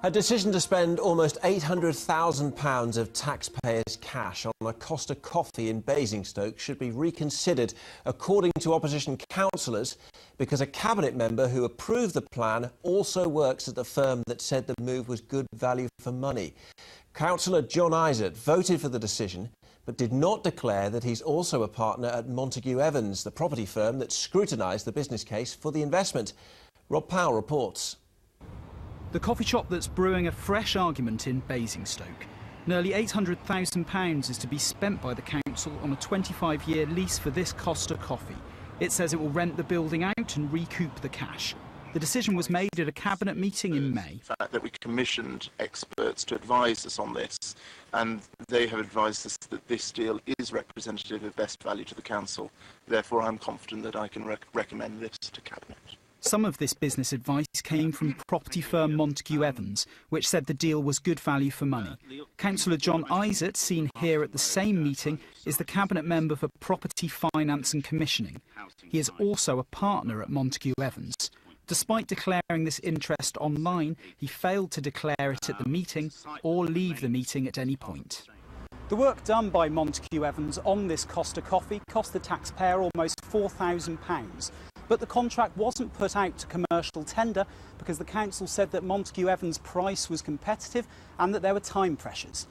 A decision to spend almost £800,000 of taxpayers' cash on a Costa coffee in Basingstoke should be reconsidered, according to opposition councillors, because a cabinet member who approved the plan also works at the firm that said the move was good value for money. Councillor John Isaac voted for the decision, but did not declare that he's also a partner at Montague Evans, the property firm that scrutinised the business case for the investment. Rob Powell reports. The coffee shop that's brewing a fresh argument in Basingstoke. Nearly £800,000 is to be spent by the council on a 25-year lease for this Costa coffee. It says it will rent the building out and recoup the cash. The decision was made at a cabinet meeting in May. The fact that we commissioned experts to advise us on this, and they have advised us that this deal is representative of best value to the council. Therefore, I'm confident that I can recommend this to cabinet. Some of this business advice came from property firm Montague Evans, which said the deal was good value for money. Councillor John Isaac, seen here at the same meeting, is the cabinet member for property finance and commissioning. He is also a partner at Montague Evans. Despite declaring this interest online, he failed to declare it at the meeting or leave the meeting at any point. The work done by Montague Evans on this Costa coffee cost the taxpayer almost £4,000. But the contract wasn't put out to commercial tender because the council said that Montague Evans' price was competitive and that there were time pressures.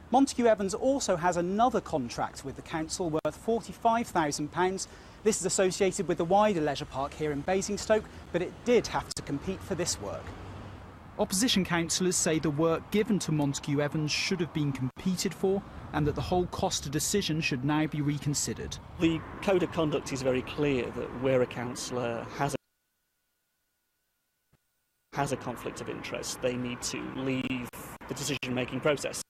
Montague Evans also has another contract with the council worth £45,000. This is associated with the wider leisure park here in Basingstoke, but it did have to compete for this work. Opposition councillors say the work given to Montague Evans should have been competed for and that the whole Costa decision should now be reconsidered. The code of conduct is very clear that where a councillor has a conflict of interest, they need to leave the decision-making process.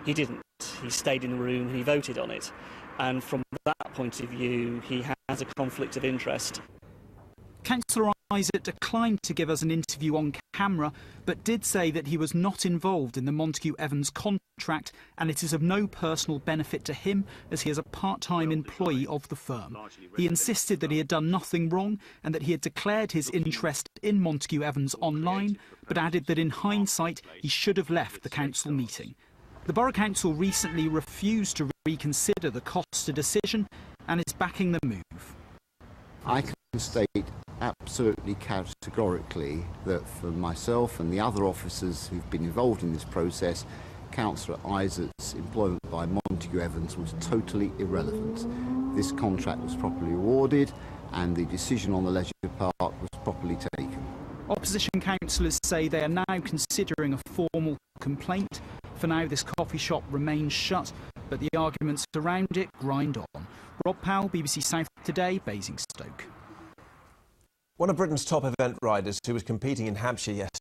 He didn't. He stayed in the room and he voted on it. And from that point of view, he has a conflict of interest. Councillor Isaac declined to give us an interview on camera, but did say that he was not involved in the Montague Evans contract and it is of no personal benefit to him as he is a part-time employee of the firm. He insisted that he had done nothing wrong and that he had declared his interest in Montague Evans online, but added that in hindsight he should have left the council meeting. The Borough Council recently refused to reconsider the Costa decision and is backing the move. I can state absolutely categorically that for myself and the other officers who've been involved in this process, Councillor Isaac's employment by Montague Evans was totally irrelevant. This contract was properly awarded and the decision on the leisure park was properly taken. Opposition councillors say they are now considering a formal complaint. For now, this coffee shop remains shut, but the arguments around it grind on. Rob Powell, BBC South Today, Basingstoke. One of Britain's top event riders who was competing in Hampshire yesterday